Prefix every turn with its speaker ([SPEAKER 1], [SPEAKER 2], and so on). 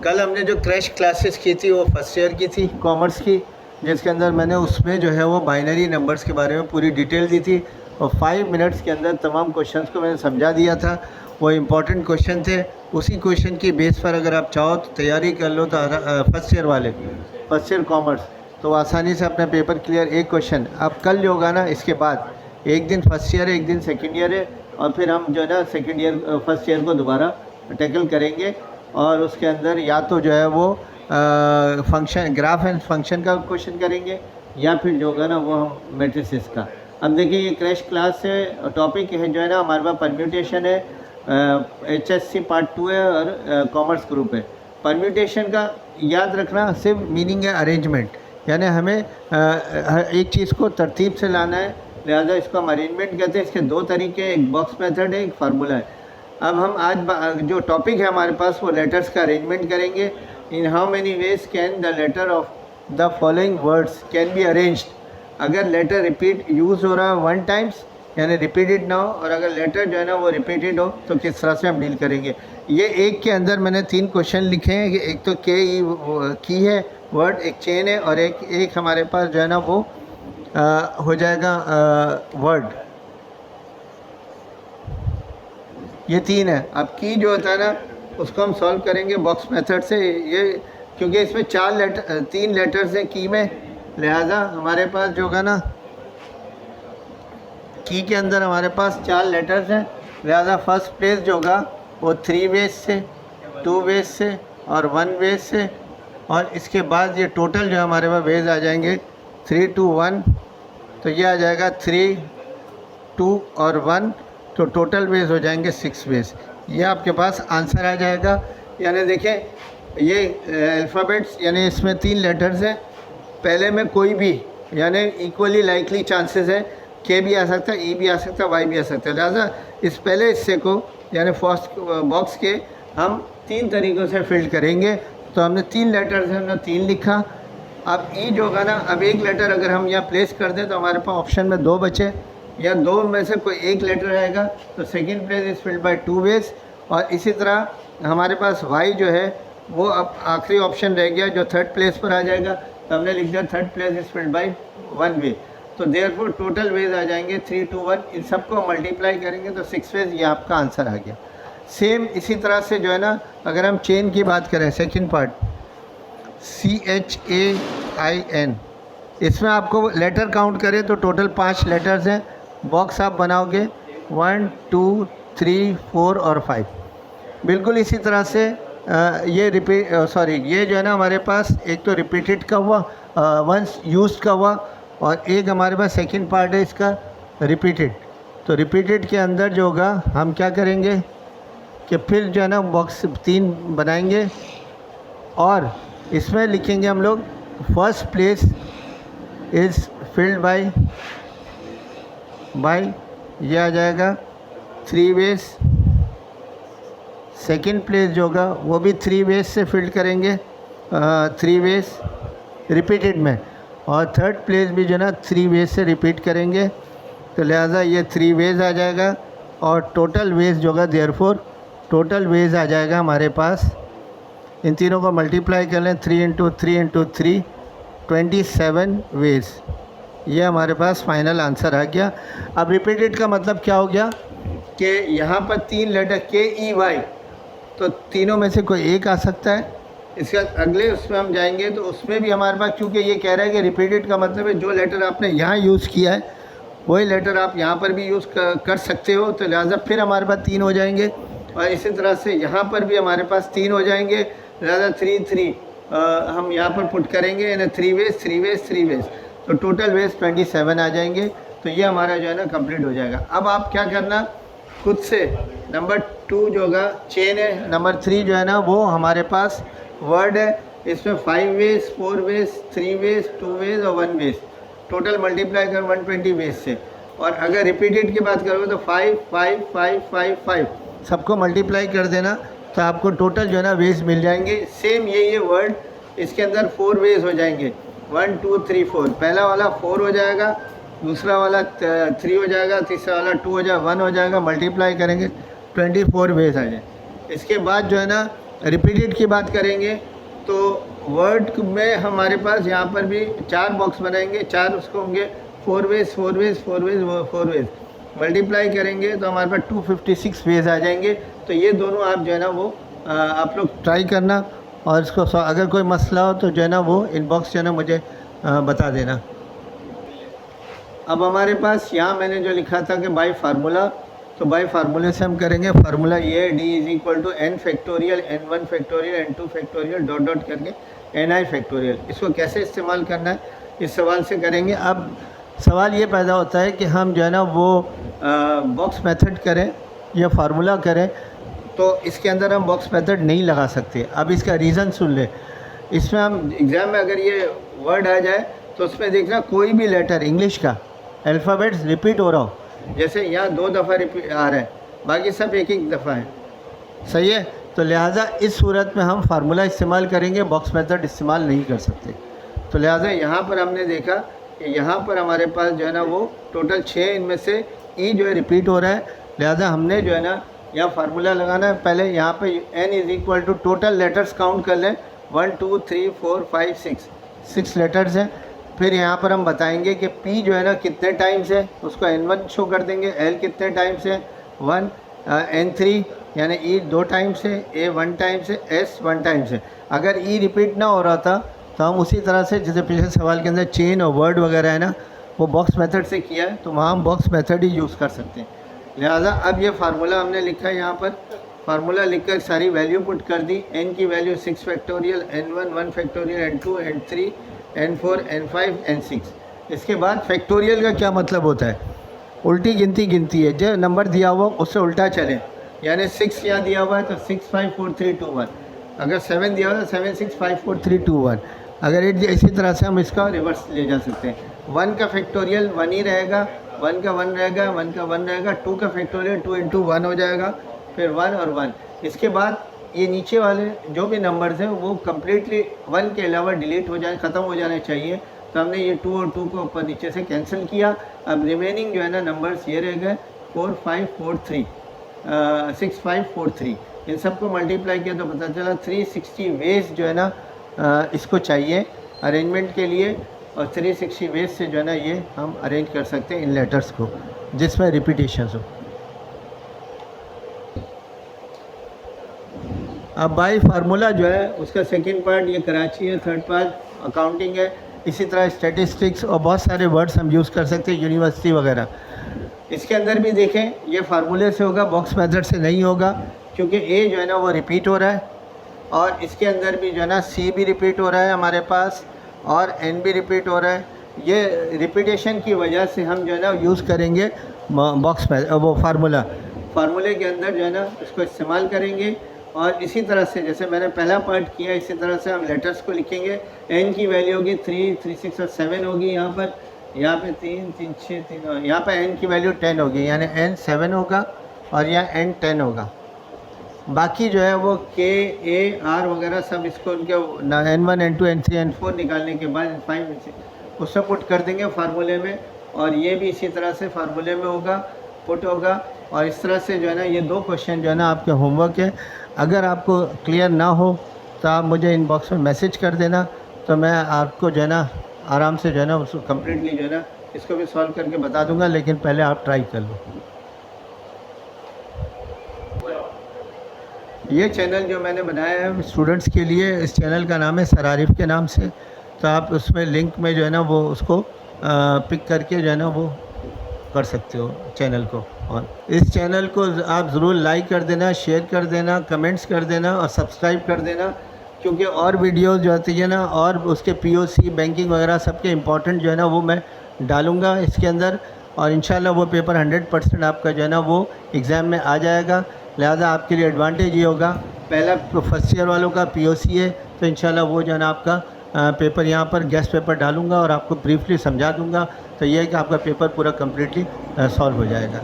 [SPEAKER 1] कल हमने जो क्रैश क्लासेस की थी वो फर्स्ट ईयर की थी कॉमर्स की, जिसके अंदर मैंने उसमें जो है वो बाइनरी नंबर्स के बारे में पूरी डिटेल दी थी और 5 मिनट्स के अंदर तमाम क्वेश्चंस को मैंने समझा दिया था। वो इम्पॉर्टेंट क्वेश्चन थे, उसी क्वेश्चन की बेस पर अगर आप चाहो तो तैयारी कर लो तो फर्स्ट ईयर वाले, फर्स्ट ईयर कॉमर्स, तो आसानी से अपना पेपर क्लियर। एक क्वेश्चन अब कल जो होगा ना, इसके बाद एक दिन फर्स्ट ईयर है, एक दिन सेकेंड ईयर है, और फिर हम जो है ना सेकेंड ईयर फर्स्ट ईयर को दोबारा टैकल करेंगे। और उसके अंदर या तो जो है वो फंक्शन, ग्राफ एंड फंक्शन का क्वेश्चन करेंगे, या फिर जो होगा ना वो हम मैट्रिसेस का। अब देखिए ये क्रैश क्लास है, टॉपिक है जो है ना हमारे पास परम्यूटेशन है, HSC पार्ट 2 है और कॉमर्स ग्रुप है। परम्यूटेशन का याद रखना सिर्फ मीनिंग है अरेंजमेंट, यानी हमें एक चीज़ को तरतीब से लाना है, लिहाजा इसको हम अरेंजमेंट कहते हैं। इसके दो तरीके, एक बॉक्स मेथड है, एक फार्मूला है। अब हम आज जो टॉपिक है हमारे पास वो लेटर्स का अरेंजमेंट करेंगे। In how many ways can the letter of the following words can be arranged. अगर लेटर रिपीट यूज़ हो रहा है 1 टाइम्स यानी रिपीटेड ना हो, और अगर लेटर जो है ना वो रिपीटेड हो तो किस तरह से हम डील करेंगे। ये एक के अंदर मैंने 3 क्वेश्चन लिखे हैं कि एक तो की है वर्ड, एक चेन है, और एक हमारे पास जो है ना वो हो जाएगा वर्ड। ये 3 है। अब की जो होता है ना उसको हम सॉल्व करेंगे बॉक्स मेथड से। ये क्योंकि इसमें 3 लेटर्स हैं की में, लिहाजा हमारे पास जो होगा ना की के अंदर हमारे पास 4 लेटर्स हैं, लिहाजा फर्स्ट प्लेस जो होगा वो 3 वेज से, 2 वेज से और 1 वेज से, और इसके बाद ये टोटल जो हमारे पास वेज आ जाएंगे 3, 2, 1, तो ये आ जाएगा 3, 2 और 1, तो टोटल वेज हो जाएंगे 6 वेज। ये आपके पास आंसर आ जाएगा। यानी देखें ये अल्फ़ाबेट्स, यानी इसमें 3 लेटर्स हैं, पहले में कोई भी यानी इक्वली लाइकली चांसेस है, के भी आ सकता है, ई भी आ सकता है, वाई भी आ सकता है। लिहाजा इस पहले हिस्से को यानी फर्स्ट बॉक्स के हम 3 तरीक़ों से फिल करेंगे। तो हमने 3 लेटर्स हैं, हमने 3 लिखा। अब ई जो होगा ना, अब एक लेटर अगर हम यहाँ प्लेस कर दें तो हमारे पास ऑप्शन में 2 बचे, या 2 में से कोई एक लेटर आएगा तो second place is filled by 2 ways. और इसी तरह हमारे पास वाई जो है वो अब आखिरी ऑप्शन रह गया जो थर्ड प्लेस पर आ जाएगा, तो हमने लिख दिया third place is filled bye 1 वे। तो देयरफॉर टोटल वेज आ जाएंगे 3, 2, 1। इन सबको मल्टीप्लाई करेंगे तो 6 वेज, ये आपका आंसर आ गया। सेम इसी तरह से जो है ना अगर हम चेन की बात करें, सेकेंड पार्ट CHAIN, इसमें आपको लेटर काउंट करें तो टोटल 5 लेटर्स हैं। बॉक्स आप बनाओगे 1, 2, 3, 4 और 5। बिल्कुल इसी तरह से ये ये जो है ना हमारे पास एक तो रिपीटेड का हुआ, वंस यूज्ड का हुआ, और एक हमारे पास सेकंड पार्ट है इसका रिपीटेड। तो रिपीटेड के अंदर जो होगा हम क्या करेंगे कि फिर जो है ना बॉक्स 3 बनाएंगे और इसमें लिखेंगे हम लोग first place is filled bye ये आ जाएगा 3 वेज। सेकंड प्लेस जो होगा वो भी 3 वेज से फिल्ड करेंगे, 3 वेज रिपीटेड में, और थर्ड प्लेस भी जो है ना 3 वेज से रिपीट करेंगे। तो लिहाजा ये 3 वेज आ जाएगा, और टोटल वेज जो होगा देयरफॉर टोटल वेज आ जाएगा हमारे पास, इन तीनों को मल्टीप्लाई कर लें 3 × 3 × 3 27 वेज। ये हमारे पास फाइनल आंसर आ गया। अब रिपीटेड का मतलब क्या हो गया कि यहाँ पर 3 लेटर KEY, तो तीनों में से कोई एक आ सकता है। इसके अगले उसमें हम जाएंगे तो उसमें भी हमारे पास, क्योंकि ये कह रहा है कि रिपीटेड का मतलब है जो लेटर आपने यहाँ यूज़ किया है वही लेटर आप यहाँ पर भी यूज़ कर सकते हो, तो लिहाजा फिर हमारे पास 3 हो जाएंगे। और इसी तरह से यहाँ पर भी हमारे पास 3 हो जाएंगे, लिहाजा 3, 3 हम यहाँ पर पुट करेंगे, यानी 3 वेज, 3 वेज, 3 वेज, तो टोटल वेज 27 आ जाएंगे। तो ये हमारा जो है ना कंप्लीट हो जाएगा। अब आप क्या करना खुद से, नंबर 2 जो होगा चेन है, नंबर 3 जो है ना वो हमारे पास वर्ड है, इसमें 5 वेज, 4 वेज, 3 वेज, 2 वेज और 1 वेज, टोटल मल्टीप्लाई कर 120 वेज से। और अगर रिपीटेड की बात करोगे तो 5, 5, 5, 5, 5 सबको मल्टीप्लाई कर देना, तो आपको टोटल जो है ना वेज मिल जाएंगे। सेम ये वर्ड इसके अंदर 4 वेज हो जाएंगे, 1, 2, 3, 4। पहला वाला 4 हो जाएगा, दूसरा वाला 3 हो जाएगा, तीसरा वाला 2 हो जाएगा, 1 हो जाएगा, मल्टीप्लाई करेंगे 24 वेज आ जाए। इसके बाद जो है ना रिपीटेड की बात करेंगे तो वर्ड में हमारे पास यहाँ पर भी 4 बॉक्स बनाएंगे, 4 उसको होंगे 4 वेज मल्टीप्लाई करेंगे तो हमारे पास 256 वेज आ जाएंगे। तो ये दोनों आप जो है ना वो आप लोग ट्राई करना, और इसको अगर कोई मसला हो तो जो है ना वो इनबॉक्स जो है ना मुझे बता देना। अब हमारे पास यहाँ मैंने जो लिखा था कि बाय फार्मूला, तो बाय फार्मूले से हम करेंगे। फार्मूला ये d is equal to n factorial n1 factorial n2 factorial dot dot करके ni फैक्टोरियल। इसको कैसे इस्तेमाल करना है इस सवाल से करेंगे। अब सवाल ये पैदा होता है कि हम जो है ना वो बॉक्स मेथड करें या फार्मूला करें, तो इसके अंदर हम बॉक्स मेथड नहीं लगा सकते। अब इसका रीज़न सुन ले। इसमें हम एग्ज़ाम में अगर ये वर्ड आ जाए तो उसमें देखना कोई भी लेटर इंग्लिश का अल्फ़ाबेट्स रिपीट हो रहा हो, जैसे यहाँ 2 दफ़ा रिपीट आ रहा है, बाकी सब एक एक दफ़ा है, सही है। तो लिहाजा इस सूरत में हम फार्मूला इस्तेमाल करेंगे, बॉक्स मेथड इस्तेमाल नहीं कर सकते। तो लिहाजा यहाँ पर हमने देखा कि यहाँ पर हमारे पास जो है ना वो टोटल 6 इनमें से ई जो है रिपीट हो रहा है। लिहाजा हमने जो है ना यहाँ फार्मूला लगाना है। पहले यहाँ पे n is equal to total letters count कर लें, 1 2 3 4 5 6 लेटर्स हैं। फिर यहाँ पर हम बताएंगे कि P जो है ना कितने टाइम्स है, उसको N1 शो कर देंगे। L कितने टाइम्स है 1, N3 यानी E 2 टाइम्स है, A 1 टाइम्स है, S 1 टाइम्स है। अगर E रिपीट ना हो रहा था तो हम उसी तरह से जैसे पिछले सवाल के अंदर चेन और वर्ड वगैरह है ना वो बॉक्स मेथड से किया है, तो वहाँ हम बॉक्स मेथड ही यूज़ कर सकते हैं। लिहाजा अब ये फार्मूला हमने लिखा है, यहाँ पर फार्मूला लिखकर सारी वैल्यू पुट कर दी। n की value 6 factorial, n1 1 factorial, n2 n3 n4 n5 n6। इसके बाद फैक्टोरियल का क्या मतलब होता है, उल्टी गिनती है। जो नंबर दिया हुआ उससे उल्टा चलें, यानी 6 यहाँ दिया हुआ है तो 6 5 4 3 2 1। अगर 7 दिया हुआ है तो 7 6 5 4 3 2 1। अगर 8 इसी तरह से हम इसका रिवर्स ले जा सकते हैं। 1 का फैक्टोरियल 1 ही रहेगा, 1 का 1 रहेगा, 1 का 1 रहेगा। 2 का फैक्टोरियल 2 इंटू 1 हो जाएगा, फिर 1 और 1। इसके बाद ये नीचे वाले जो भी नंबर्स हैं वो कम्प्लीटली 1 के अलावा डिलीट हो जाए, ख़त्म हो जाने चाहिए। तो हमने ये 2 और 2 को ऊपर नीचे से कैंसिल किया। अब रिमेनिंग जो है ना नंबर्स ये रह गए 4 5 4 3 6 5 4 3। इन सबको मल्टीप्लाई किया तो पता चला 360 वेज जो है ना इसको चाहिए अरेंजमेंट के लिए, और 360 वेज से जो है ना ये हम अरेंज कर सकते हैं इन लेटर्स को जिसमें रिपीटेशन हो। अब बाय फार्मूला जो है उसका सेकंड पार्ट ये कराची है, थर्ड पार्ट अकाउंटिंग है। इसी तरह स्टैटिस्टिक्स और बहुत सारे वर्ड्स हम यूज़ कर सकते हैं, यूनिवर्सिटी वगैरह। इसके अंदर भी देखें ये फार्मूले से होगा, बॉक्स मेथड से नहीं होगा, क्योंकि ए जो है ना वो रिपीट हो रहा है, और इसके अंदर भी जो है ना सी भी रिपीट हो रहा है हमारे पास, और एन भी रिपीट हो रहा है। ये रिपीटेशन की वजह से हम जो है ना यूज़ करेंगे बॉक्स में वो फार्मूले के अंदर जो है ना इसको इस्तेमाल करेंगे। और इसी तरह से जैसे मैंने पहला पार्ट किया, इसी तरह से हम लेटर्स को लिखेंगे। n की वैल्यू होगी 3 3 6 और 7 होगी। यहाँ पे 3 3 6 3, यहाँ पे n की वैल्यू 10 होगी, यानी n 7 होगा और यहाँ n 10 होगा। बाकी जो है वो k a r वगैरह सब इसको उनके n1 n2 n3 n4 निकालने के बाद n5 उससे पुट कर देंगे फार्मूले में, और ये भी इसी तरह से फार्मूले में होगा, पुट होगा। और इस तरह से जो है ना ये 2 क्वेश्चन जो है ना आपके होमवर्क है। अगर आपको क्लियर ना हो तो आप मुझे इनबॉक्स में मैसेज कर देना, तो मैं आपको जो है ना आराम से जो है ना उसको कम्प्लीटली जो है ना इसको भी सॉल्व करके बता दूंगा, लेकिन पहले आप ट्राई कर लो। ये चैनल जो मैंने बनाया है स्टूडेंट्स के लिए, इस चैनल का नाम है सर आरिफ के नाम से। तो आप उसमें लिंक में जो है ना वो उसको पिक करके जो है ना वो कर सकते हो चैनल को। और इस चैनल को आप ज़रूर लाइक कर देना, शेयर कर देना, कमेंट्स कर देना और सब्सक्राइब कर देना, क्योंकि और वीडियोस जो आती है ना और उसके पीओसी बैंकिंग वगैरह सबके इम्पोर्टेंट जो है ना वो मैं डालूँगा इसके अंदर, और इंशाल्लाह वो पेपर 100% आपका जो है ना वो एग्ज़ाम में आ जाएगा। लिहाजा आपके लिए एडवांटेज ये होगा, पहला फर्स्ट ईयर वालों का पीओसी है, तो इंशाल्लाह वो जो है ना आपका पेपर यहाँ पर गेस्ट पेपर डालूँगा और आपको ब्रीफली समझा दूँगा। तो ये है कि आपका पेपर पूरा कम्प्लीटली सॉल्व हो जाएगा।